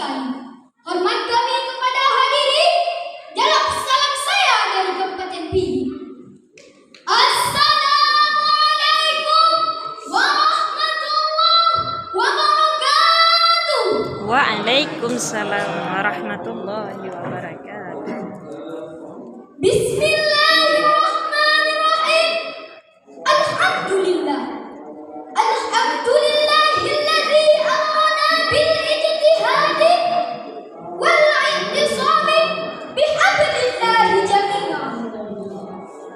sekali. Hormat kami kepada hadirin. Jalak salam saya dari Kabupaten Pidi. Assalamualaikum warahmatullahi wabarakatuh. Waalaikumsalam warahmatullahi wabarakatuh. Bismillahirrahmanirrahim. Alhamdulillah. Alhamdulillahilladzi amarna bil ijtihadi wal i'tisami bihablillahi jami'an.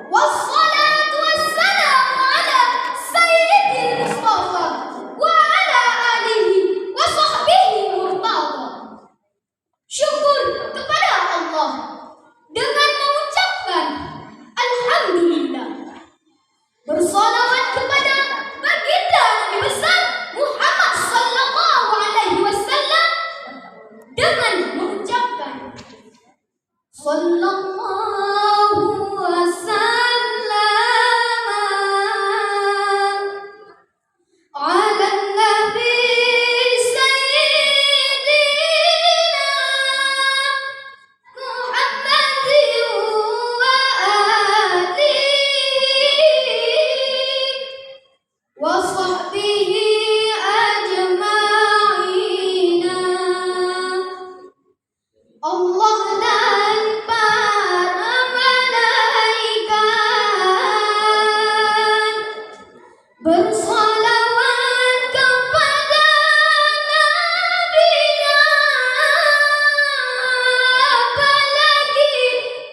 Wassalatu wassalamu ala sayyidil Mustafa wa ala alihi wa sahbihi murtada. Syukur kepada Allah dengan mengucapkan alhamdulillah. Bersalawat kepada baginda Nabi besar Muhammad sallallahu alaihi wasallam dengan mengucapkan sallallahu wasallam ala nabi sayyidina Muhammadin wa alihi wa sahbihi ajma'ina. Allah dan para malaikat bersalawat kepada Nabi-Nya, apalagi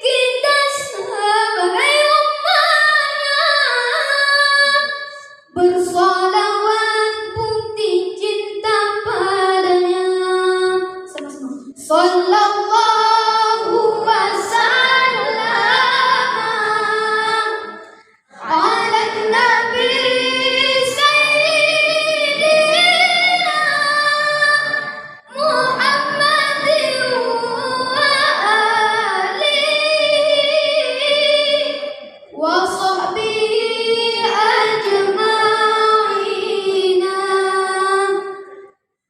kita sebagai umatnya. Bersalawat bukti cinta padanya. Sama-sama. Sallallahu wasallam ala nabi sayyidina Muhammadin wa alihi wa sahbihi ajma'ina.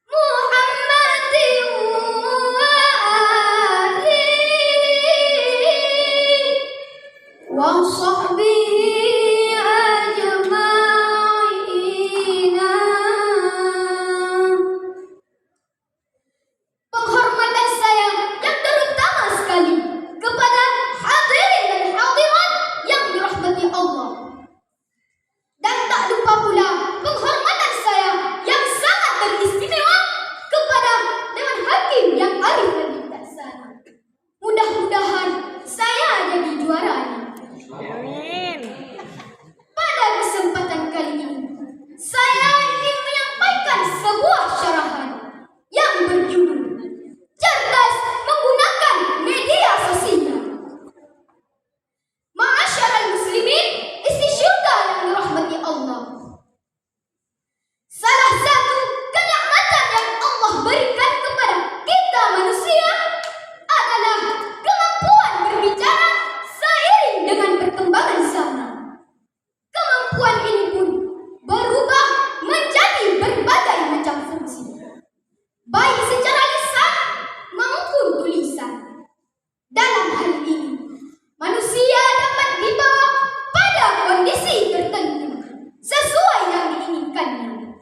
Muhammadin wa alihi wa sahbihi ajma'ina. Penghormatan saya yang terutama sekali kepada hadirin dan hadirat yang dirahmati Allah. Dan tak lupa pula penghormatan saya yang sangat teristimewa kepada Dewan Hakim yang arif dan bijaksana. Mudah-mudahan saya jadi juaranya. Amin. Pada kesempatan kali ini, saya ingin menyampaikan sebuah syarahan yang berjudul Cerdas Menggunakan Media Sosial. Ma'asyiral muslimin, isi syurga yang dirahmati Allah. Salah satu kenikmatan yang Allah berikan kepada kita manusia adalah kemampuan berbicara seiring dengan perkembangan zaman. Kemampuan ini pun berubah menjadi berbagai macam fungsi, baik secara lisan maupun tulisan. Dalam hal ini, manusia dapat dibawa pada kondisi tertentu sesuai yang diinginkannya.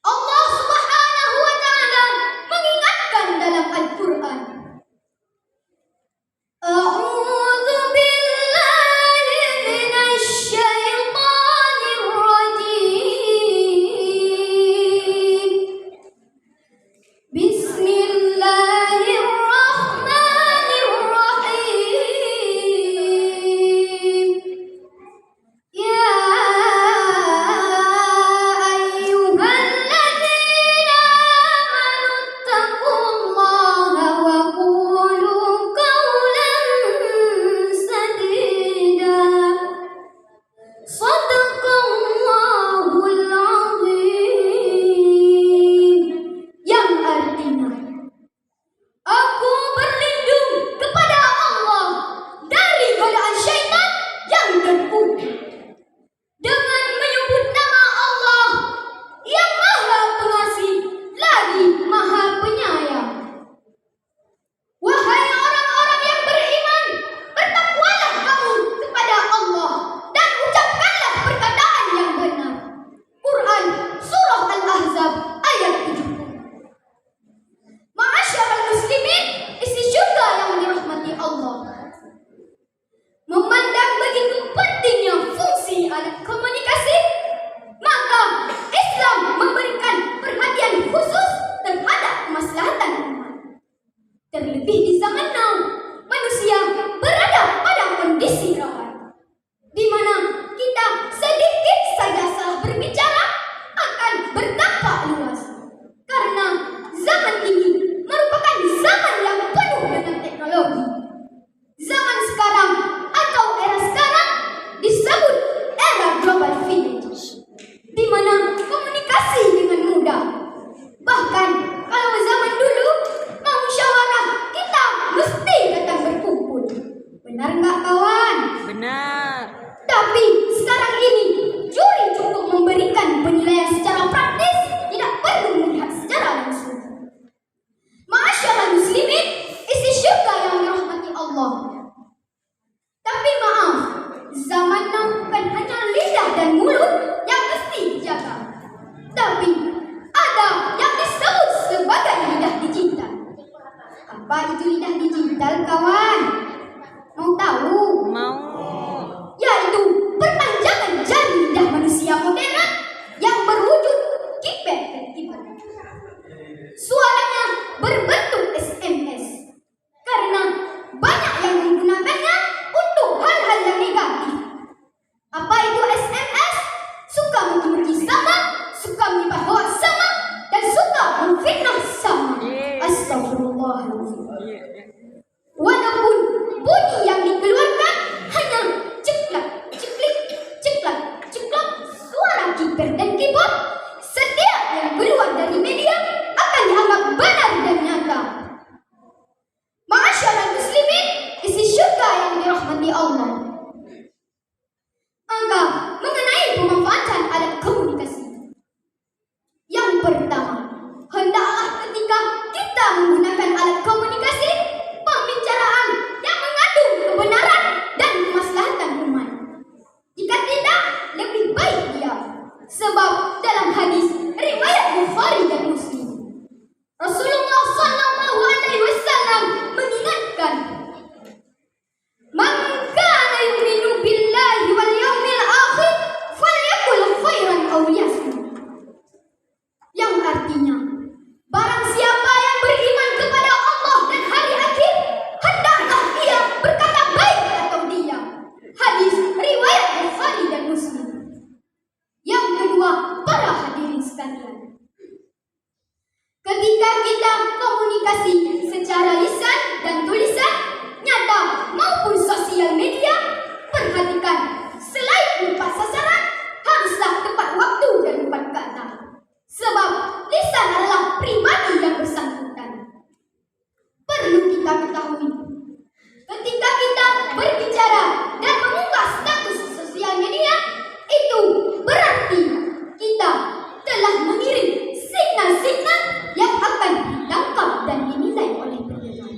Allah Subhanahu wa ta'ala mengingatkan dalam Al-Quran, A'udzu billahi minasy syaithanir rajim. Bahkan kalau zaman dulu mau musyawarah kita mesti datang berkumpul. Benar nggak kawan? Benar. Tapi sekarang ini juri cukup memberikan penilaian secara praktis, tidak perlu melihat secara langsung. Ma'asyiral muslimin, isi syurga yang dirahmati Allah. Tapi maaf, zaman now bukan hanya lidah dan mulut yang mesti dijaga, tapi ada yang disebut sebagai lidah digital. Apa itu lidah digital, kawan? Mau tahu? Mau. Yaitu perpanjangan jari lidah manusia modern yang berwujud keypad dan keyboard. Suaranya berbentuk SMS karena banyak yang menggunakannya untuk hal-hal yang negatif. Apa itu SMS? Suka memuji sama, suka menyebar hoax sama, dan suka memfitnah sama. Astagfirullahaladzim. Walaupun bunyi yang dikeluarkan hanya ceklak, ceklik, ceklak, ceklak, suara keypad dan keyboard, setiap yang keluar dari media akan dianggap benar dan nyata. Ma'asyiral muslimin, isi syurga yang dirahmati Allah. Angka mengenai pemanfaatan alat komunikasi. Yang pertama, hendaklah ketika kita menggunakan alat komunikasi, pembicaraan yang mengandung kebenaran dan kemaslahatan umat. Jika tidak, lebih baik diam. Sebab dalam hadis riwayat Bukhari dan Muslim, Rasulullah sallallahu alaihi wasallam mengingatkan, "Man kana yu'minu billahi wal yawmil akhir falyaqul khairan aw liyasmut." Yang artinya, barang siapa yang beriman kepada Allah dan hari akhir, hendaklah ia berkata baik atau diam. Hadis riwayat Bukhari dan Muslim. Yang kedua, para hadirin sekalian, ketika kita komunikasi secara lisan dan tulisan, nyata maupun sosial media, perhatikan, selain lupa sasaran, haruslah tepat waktu dan tepat kata. Sebab lisan adalah pribadi yang bersangkutan. Perlu kita ketahui, ketika kita berbicara dan mengunggah status sosial media, itu berarti kita telah mengirim signal-signal yang akan ditangkap dan dinilai oleh pendengar.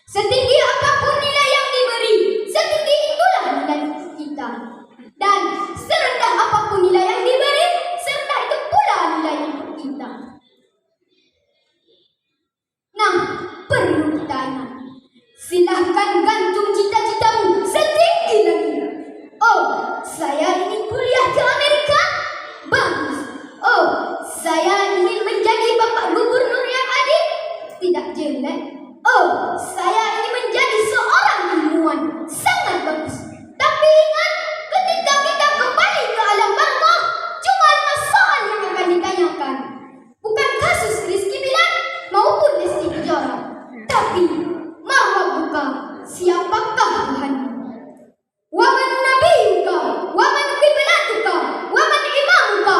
Setinggi apapun nilai yang diberi, setinggi itulah nilai kita. Dan serendah apapun nilai yang diberi, serendah itu pula nilai hidup kita. Nah, perlu kita ingat, silahkan gantung cita-citamu setinggi langit. Oh, saya ingin kuliah ke Amerika? Bagus. Oh, saya ingin menjadi bapak gubernur yang adil? Tidak jelek. Oh, saya ingin menjadi seorang ilmuwan? Sangat bagus. Tapi ingat, ketika kita kembali ke alam barzakh, cuma 5 soal yang akan ditanyakan. Bukan kasus Rizky Bilar maupun Lesti Kejora, tapi man rabbuka, siapakah Tuhanmu? Wa man nabiyuka, wa man qiblatuka, wa man imamuka,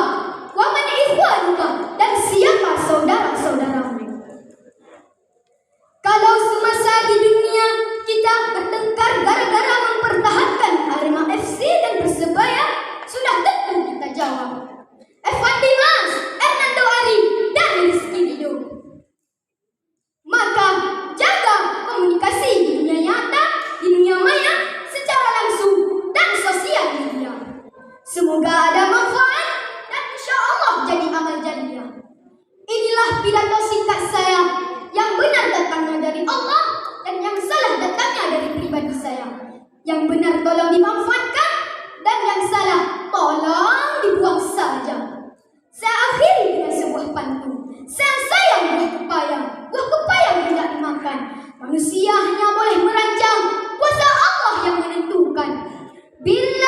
wa man ikhwanuka, dan siapa saudara-saudaramu? Kalau semasa di dunia kita bertengkar gara-gara mempertahankan Arema FC dan Persebaya, sudah tentu kita jawab Evan Dimas, Hernando Ari, dan Rizky Ridho. Maka jaga komunikasi di dunia nyata, di dunia maya, secara langsung dan sosial media. Semoga ada manfaat dan insya Allah jadi amal jariah. Inilah pidato singkat saya, yang benar datangnya dari Allah dan yang salah datangnya dari pribadi saya. Yang benar tolong dimanfaatkan dan yang salah tolong dibuang saja. Saya akhiri dengan sebuah pantun. Sayang buah pepaya tidak dimakan. Manusia hanya boleh merancang, kuasa Allah yang menentukan. Bila